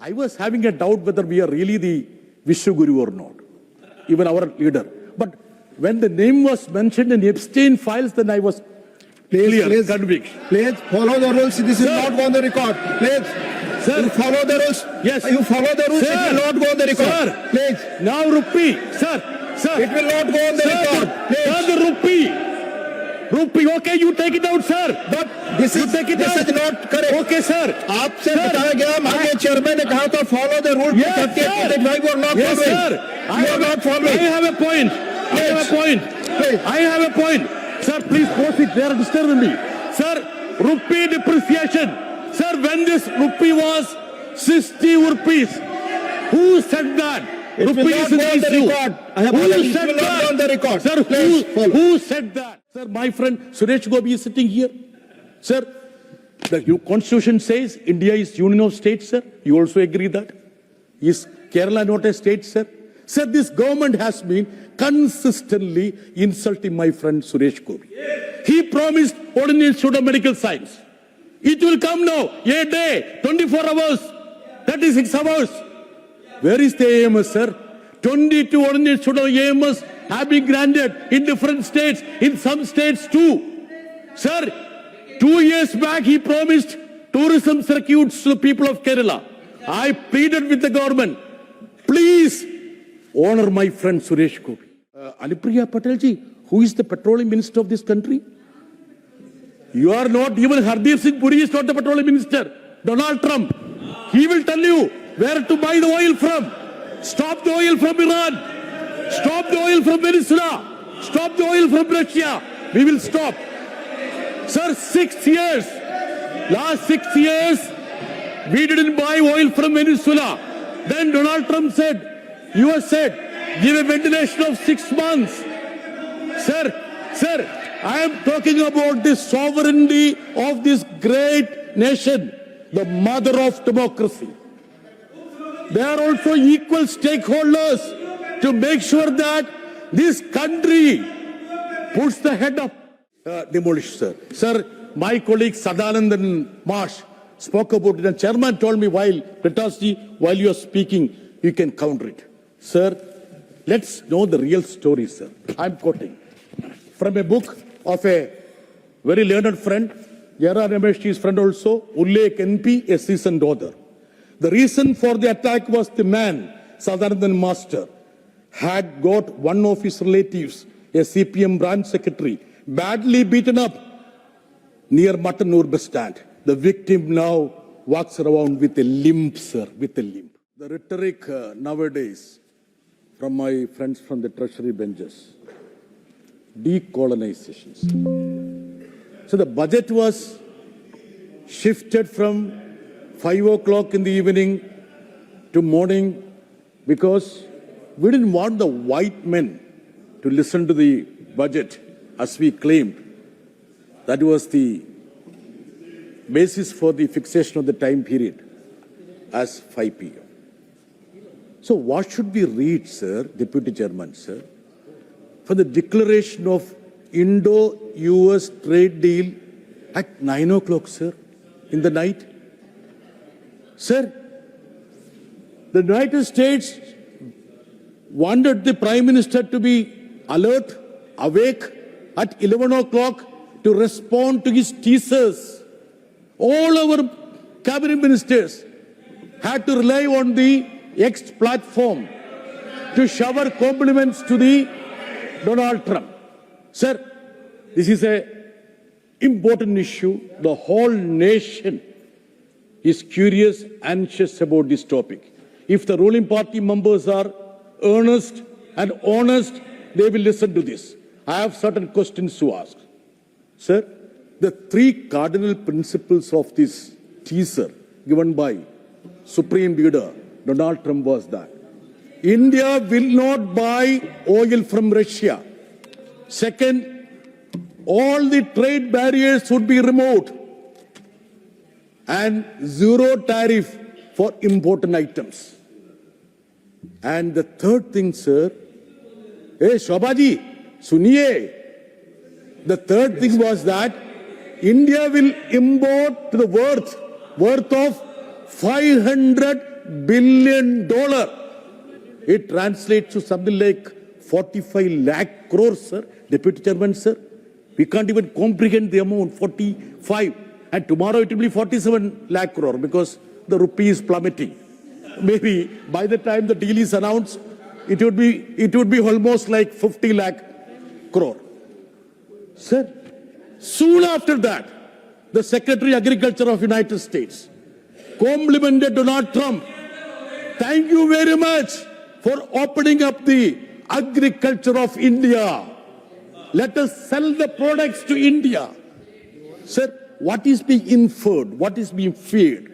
I was having a doubt whether we are really the Vishnu Guru or not, even our leader. But when the name was mentioned in Epstein files, then I was clear, convict. Please follow the rules. This is not on the record. Please. Sir, you follow the rules. Yes. You follow the rules. Sir, it will not go on the record. Sir, please. Now rupee. Sir. It will not go on the record. Please. Sir, the rupee. Okay, you take it out, sir. But this is not correct. Okay, sir. आपसे बताया गया माननीय chairman ने कहा था follow the rule. Yes, sir. You are not Yes, following. sir. You are not following. I have a point. I have a point. Sir, please proceed. They are disturbing me. Sir, rupee depreciation. Sir, when this rupee was 60 rupees, who said that? It will not go on the record. I have Who said will not that? go on the record. Sir, Please follow. who said that? Sir, my friend Suresh Gopi is sitting here. Sir, the constitution says India is union of states, sir. You also agree that? Is Kerala not a state, sir? Sir, this government has been consistently insulting my friend Suresh Gopi. He promised ordinary Institute of Medical Science. It will come now, a day, 24 hours, 36 hours. Where is the AMS, sir? 22 ordinary Institute of AMS have been granted in different states, in some states too. Sir, 2 years back he promised tourism circuits to the people of Kerala. I pleaded with the government, please honor my friend Suresh Gopi. Anupriya Patel ji, who is the petroleum minister of this country? You are not, even Hardeep Singh Puri is not the petroleum minister. Donald Trump, he will tell you where to buy the oil from. Stop the oil from Iran. Stop the oil from Venezuela. Stop the oil from Russia. We will stop. Sir, 6 years. Last 6 years, we didn't buy oil from Venezuela. Then Donald Trump said, US said, give a ventilation of 6 months. Sir, I am talking about the sovereignty of this great nation, the mother of democracy. They are also equal stakeholders to make sure that this country puts the head up. Demolished, sir. Sir, my colleague Sadanandan Marsh spoke about it. The chairman told me while you are speaking, you can counter it. Sir, let's know the real story, sir. I'm quoting from a book of a very learned friend, Jara Rameshji's friend also, Ullekh NP, a seasoned author. The reason for the attack was the man, Sadanandan Master, had got one of his relatives, a CPM branch secretary, badly beaten up near Mattanur bus stand. The victim now walks around with a limp, sir, with a limp. The rhetoric nowadays from my friends from the treasury benches, decolonizations. So the budget was shifted from 5 o'clock in the evening to morning because we didn't want the white men to listen to the budget as we claimed. That was the basis for the fixation of the time period as 5 p.m. So what should we read, sir, Deputy Chairman, sir, for the declaration of Indo-US trade deal at 9 o'clock, sir, in the night? Sir, the United States wanted the Prime Minister to be alert, awake at 11 o'clock to respond to his teasers. All our cabinet ministers had to rely on the X platform to shower compliments to the Donald Trump. Sir, this is an important issue. The whole nation is curious, anxious about this topic. If the ruling party members are earnest and honest, they will listen to this. I have certain questions to ask. Sir, the 3 cardinal principles of this teaser given by Supreme Leader Donald Trump was that India will not buy oil from Russia. Second, all the trade barriers would be removed and zero tariff for important items. And the third thing, sir, hey, Shobhaji, suniye. The third thing was that India will import to the worth of $500 billion. It translates to something like 45 lakh crores, sir. Deputy Chairman, sir. We can't even comprehend the amount, 45. And tomorrow it will be 47 lakh crore because the rupee is plummeting. Maybe by the time the deal is announced, it would be almost like 50 lakh crore. Sir, soon after that, the Secretary Agriculture of United States complimented Donald Trump. Thank you very much for opening up the agriculture of India. Let us sell the products to India. Sir, what is being inferred? What is being feared?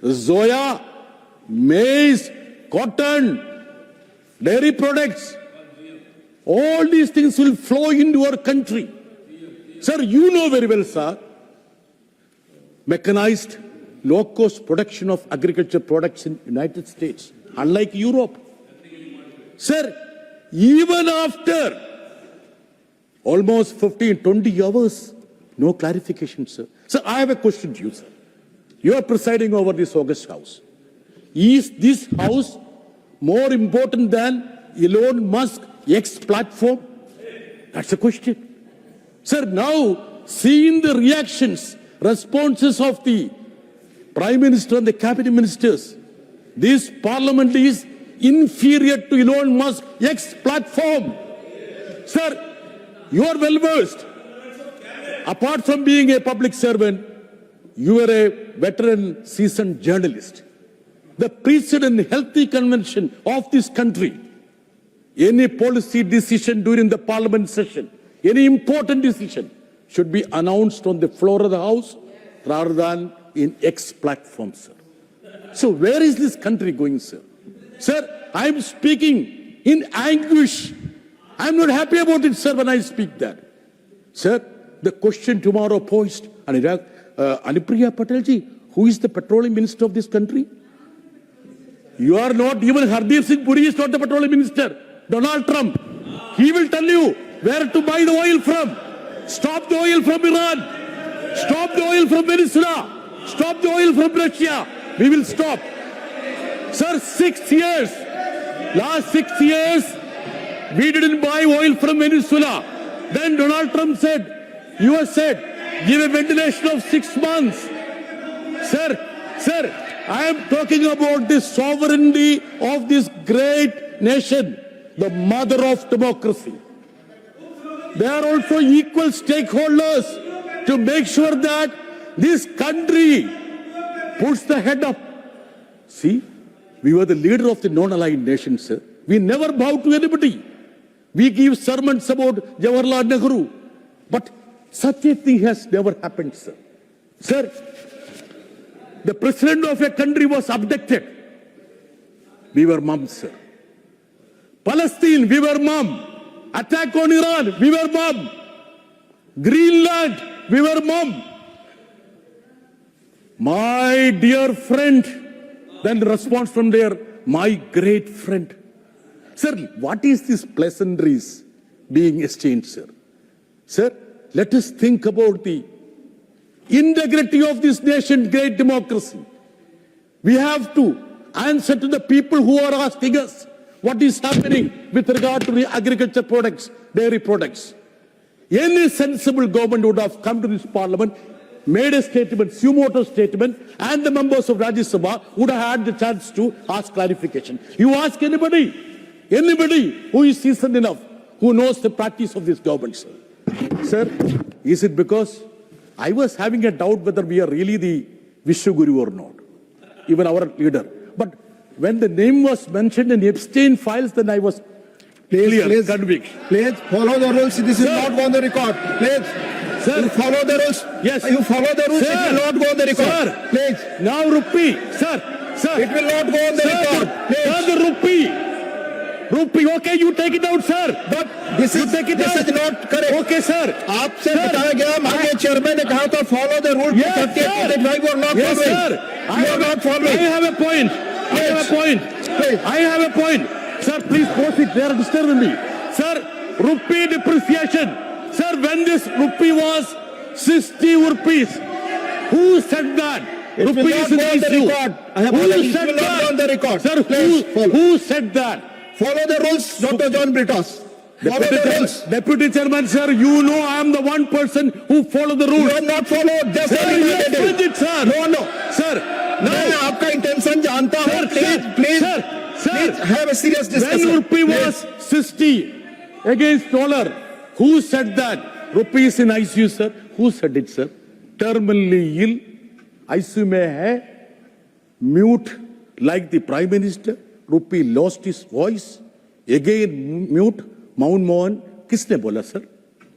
Soya, maize, cotton, dairy products. All these things will flow into our country. Sir, you know very well, sir, mechanized, low-cost production of agriculture products in United States, unlike Europe. Sir, even after almost 15, 20 hours, no clarification, sir. Sir, I have a question to you, sir. You are presiding over this August House. Is this House more important than Elon Musk X platform? That's the question. Sir, now seeing the reactions, responses of the Prime Minister and the Cabinet Ministers, this Parliament is inferior to Elon Musk X platform. Sir, you are well versed. Apart from being a public servant, you are a veteran, seasoned journalist. The precedent healthy convention of this country, any policy decision during the Parliament session, any important decision should be announced on the floor of the House rather than in X platform, sir. So where is this country going, sir? Sir, I am speaking in anguish. I am not happy about it, sir, when I speak that. Sir, the question tomorrow posed, Anupriya Patelji, who is the petroleum minister of this country? You are not, even Hardeep Singh Puri is not the petroleum minister. Donald Trump, he will tell you where to buy the oil from. Stop the oil from Iran. Stop the oil from Venezuela. Stop the oil from Russia. We will stop. Sir, 6 years, last 6 years, we didn't buy oil from Venezuela. Then Donald Trump said, US said, give a ventilation of 6 months. Sir, I am talking about the sovereignty of this great nation, the mother of democracy. They are also equal stakeholders to make sure that this country puts the head up. See, we were the leader of the non-aligned nation, sir. We never bow to anybody. We give sermons about Jawaharlal Nehru. But such a thing has never happened, sir. Sir, the president of a country was abducted. We were mum, sir. Palestine, we were mum. Attack on Iran, we were mum. Greenland, we were mum. My dear friend, then the response from there, my great friend. Sir, what is this pleasantries being exchanged, sir? Sir, let us think about the integrity of this nation, great democracy. We have to answer to the people who are asking us what is happening with regard to the agriculture products, dairy products. Any sensible government would have come to this Parliament, made a statement, suo motu statement, and the members of Rajya Sabha would have had the chance to ask clarification. You ask anybody who is seasoned enough, who knows the practice of this government, sir. Sir, is it because I was having a doubt whether we are really the Vishwaguru or not, even our leader. But when the name was mentioned in Epstein files, then I was clear, convinced. Please follow the rules. This is not on the record. Please. Sir, you follow the rules. Yes. You follow the rules. Sir, it will not go on the record. Sir, please. Now rupee. Sir. It will not go on the record. Please. Sir, the rupee. Okay, you take it out, sir. But this is not correct. Okay, sir. आपसे बताया गया माननीय chairman ने कहा था follow the rules. Yes, sir. You are not Yes, following. sir. You are not following. I have a point. I have a point. Sir, please proceed. They are disturbing me. Sir, rupee depreciation. Sir, when this rupee was 60 rupees, who said that? It will Rupee not is go an on the issue. record. I have Who already- it said will not that? go on the record. Sir, Please follow. who said that? Follow the rules, Dr. John Britos. Follow the rules. Deputy Chairman, sir, you know I am the one person who follow the You rules. have not followed. Just Sir, only you what I explained did. it, sir. No, no. Sir, मैं no. आपका intention जानता हूँ. Sir, Please, sir, please, sir, sir. please have a serious When discussion. rupee Please. was 60 against dollar, who said that? Rupee is in ICU, sir. Who said it, sir? Terminally ill, ICU में है, mute like the Prime Minister. Rupee lost his voice. Again mute. Maun Mohan. किसने बोला, sir?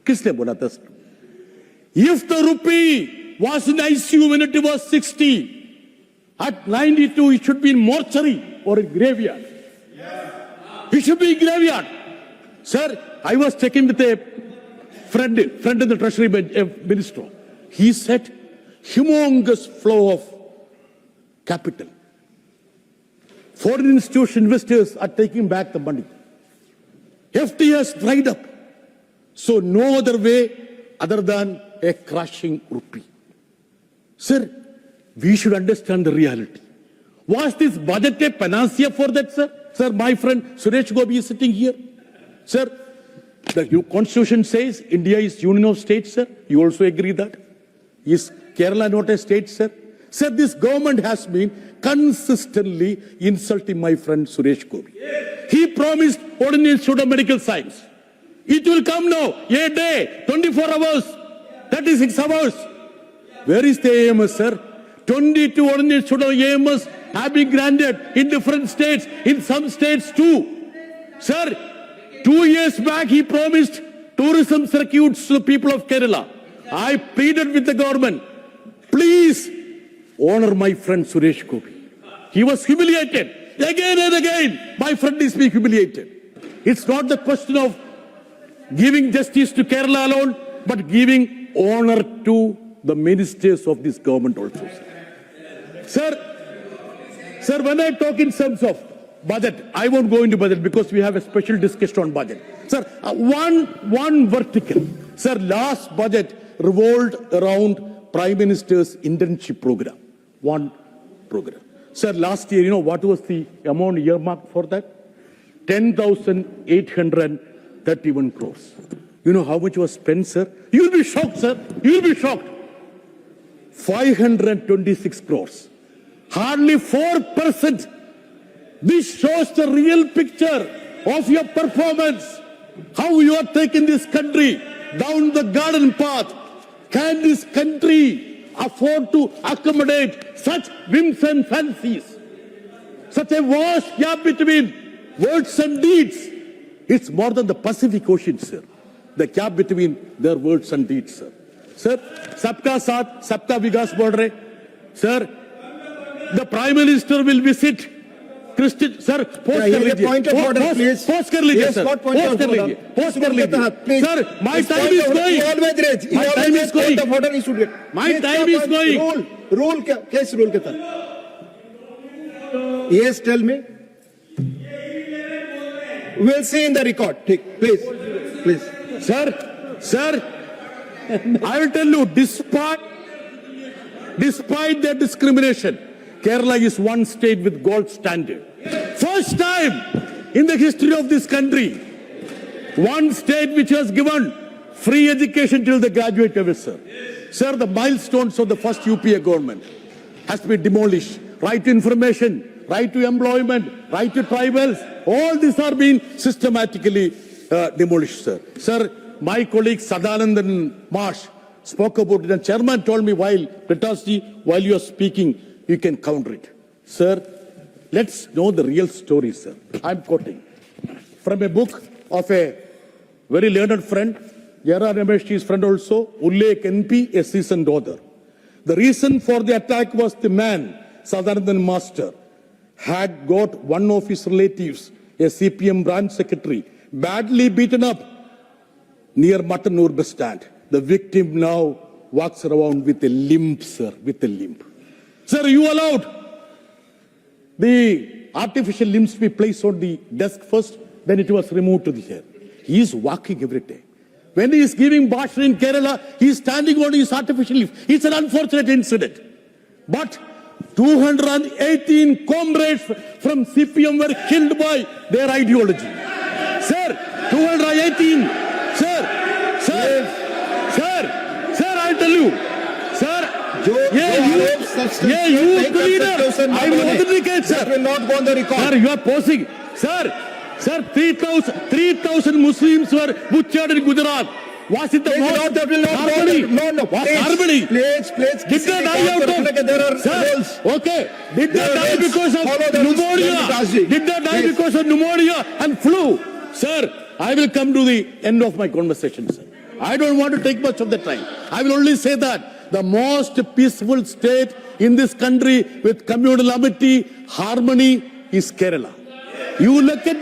किसने बोला था, sir? If the rupee was in ICU when it was 60, at 92 it should be in mortuary or in graveyard. It should be in graveyard. Sir, I was checking with a friend in the Treasury Minister. He said, humongous flow of capital. Foreign institution investors are taking back the money. FT has dried up. So no other way other than a crashing rupee. Sir, we should understand the reality. Was this budget a panacea for that, sir? Sir, my friend Suresh Gopi is sitting here. Sir, the constitution says India is union of states, sir. You also agree that? Is Kerala not a state, sir? Sir, this government has been consistently insulting my friend Suresh Gopi. He promised Ordinary Institute of Medical Science. It will come now, a day, 24 hours, 36 hours. Where is the AMS, sir? 22 Ordinary Institute of AMS have been granted in different states, in some states too. Sir, 2 years back he promised tourism circuits to the people of Kerala. I pleaded with the government, please honor my friend Suresh Gopi. He was humiliated. Again and again, my friend is being humiliated. It's not the question of giving justice to Kerala alone, but giving honor to the ministers of this government also. Sir, when I talk in terms of budget, I won't go into budget because we have a special discussion on budget. Sir, one vertical. Sir, last budget revolved around Prime Minister's internship program. One program. Sir, last year, you know what was the amount earmarked for that? 10,831 crores. You know how much was spent, sir? You'll be shocked, sir. You'll be shocked. 526 crores. Hardly 4%. This shows the real picture of your performance. How you are taking this country down the garden path. Can this country afford to accommodate such whims and fancies? Such a vast gap between words and deeds. It's more than the Pacific Ocean, sir. The gap between their words and deeds, sir. Sir, sabka saath, sabka vikas bol rahe. Sir, the Prime Minister will visit Christian. Sir, post kar lijiye. Point of order, please. Post kar lijiye, Yes, sir. what point Post of kar order? lijiye. Post kar lijiye. Please. Sir, my This time point is of order, going. he always raise. He My always time raise is going. point of order, he should get. My Please, time क्या is point? going. Rule क्या? किस rule के तहत? Yes, tell me. We'll see in the record. Take, please. Sir, I will tell you, despite the discrimination, Kerala is one state with gold standard. First time in the history of this country, one state which has given free education till the graduate level, sir. Sir, the milestones of the first UPA government has been demolished. Right to information, right to employment, right to tribals, all these are being systematically demolished, sir. Sir, my colleague Sadanandan Marsh spoke about it, and chairman told me while you are speaking, you can counter it. Sir, let's know the real story, sir. I'm quoting from a book of a very learned friend, Yara Ramesh's friend also, Ullek NP, a seasoned author. The reason for the attack was the man, Sadanandan Master, had got one of his relatives, a CPM branch secretary, badly beaten up near Matanur bus stand. The victim now walks around with a limp, sir, with a limp. Sir, you allowed the artificial limbs to be placed on the desk first, then it was removed to the chair. He is walking every day. When he is giving bhashan in Kerala, he is standing on his artificial limb. It's an unfortunate incident. But 218 comrades from CPM were killed by their ideology. Sir, 218. Sir, I'll tell you. Sir, youth leader, I will authenticate, sir. That will not go on the record. Sir, you are posing. Sir, 3,000 Muslims were butchered in Gujarat. Was it the Please, most no, that will not go. harmony? No, Was please, harmony? Please. Did they die out of? There are Sir, rules. okay. Did they There are die rules. because of Follow the rules, pneumonia? Raji. Did they die Please. because of pneumonia and flu? Sir, I will come to the end of my conversation, sir. I don't want to take much of the time. I will only say that the most peaceful state in this country with communal amity, harmony is Kerala. You look at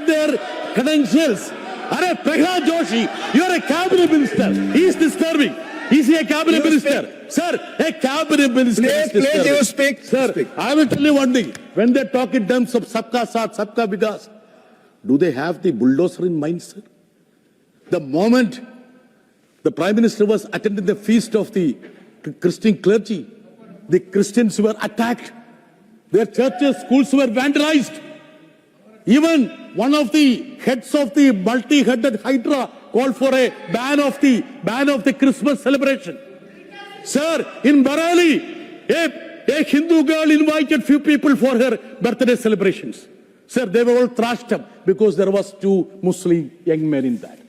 their credentials. Are Prahlad Joshi, you are a cabinet minister. He is disturbing. Is he a cabinet minister? Sir, a cabinet minister is Please, disturbing. you speak. Sir, Speak. I will tell you one thing. When they talk in terms of Sabka Saath, Sabka Vikas, do they have the bulldozer in mind, sir? The moment the Prime Minister was attending the feast of the Christian clergy, the Christians were attacked. Their churches, schools were vandalized. Even one of the heads of the multi-headed Hydra called for a ban of the Christmas celebration. Sir, in Bareilly, a Hindu girl invited few people for her birthday celebrations. Sir, they were all thrashed up because there was 2 Muslim young men in that.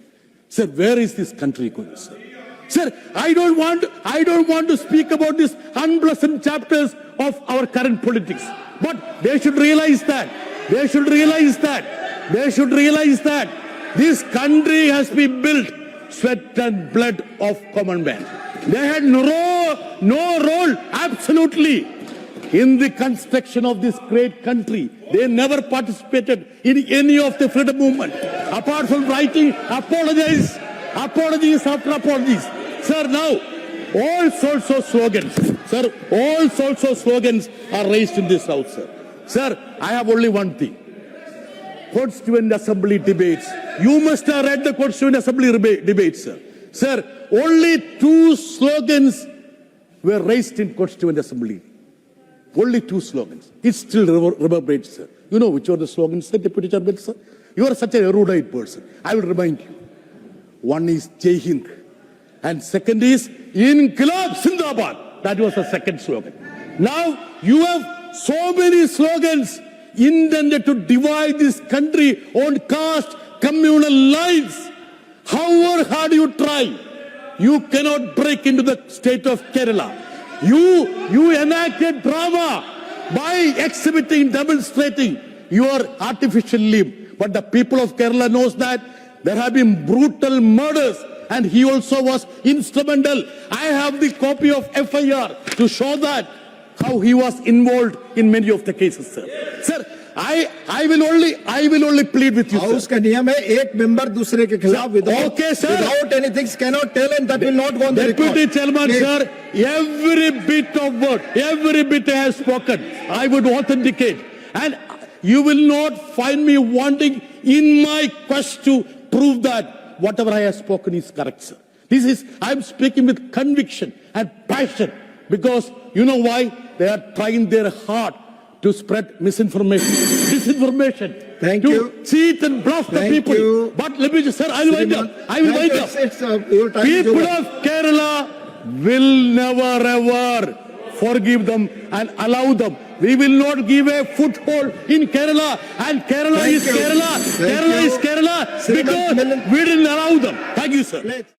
Sir, where is this country going, sir? Sir, I don't want to speak about these unpleasant chapters of our current politics. But they should realize that this country has been built sweat and blood of common man. They had no role, absolutely, in the construction of this great country. They never participated in any of the freedom movement, apart from writing apologies after apologies. Sir, now, all sorts of slogans are raised in this house, sir. Sir, I have only one thing. Constituent Assembly debates. You must have read the Constituent Assembly debates, sir. Sir, only 2 slogans were raised in Constituent Assembly. Only 2 slogans. It still reverberates, sir. You know which are the slogans, sir, Deputy Chairman, sir? You are such an erudite person. I will remind you. One is Jai Hind. And second is Inqilab Zindabad. That was the second slogan. Now, you have so many slogans intended to divide this country on caste, communal lines. However hard you try, you cannot break into the state of Kerala. You enacted drama by exhibiting, demonstrating your artificial limb. But the people of Kerala knows that there have been brutal murders, and he also was instrumental. I have the copy of FIR to show that how he was involved in many of the cases, sir. Sir, I will only plead with you, house sir. का नियम है एक member दूसरे के खिलाफ Okay, sir. without anything cannot tell and that will not go on the record. Deputy Chairman, Please. sir, every bit of word, every bit I have spoken, I would authenticate. And you will not find me wanting in my quest to prove that whatever I have spoken is correct, sir. I am speaking with conviction and passion, because you know why? They are trying their hard to spread misinformation, disinformation, Thank to you. cheat and bluff the Thank people. you. But let me just, sir, I will wind up. I will wind up. Your time is People over. of Kerala will never ever forgive them and allow them. We will not give a foothold in Kerala, and Kerala Thank is you. Kerala. Thank Kerala you. is Kerala Sriman because Milind. we didn't allow them. Thank you, sir. Let's-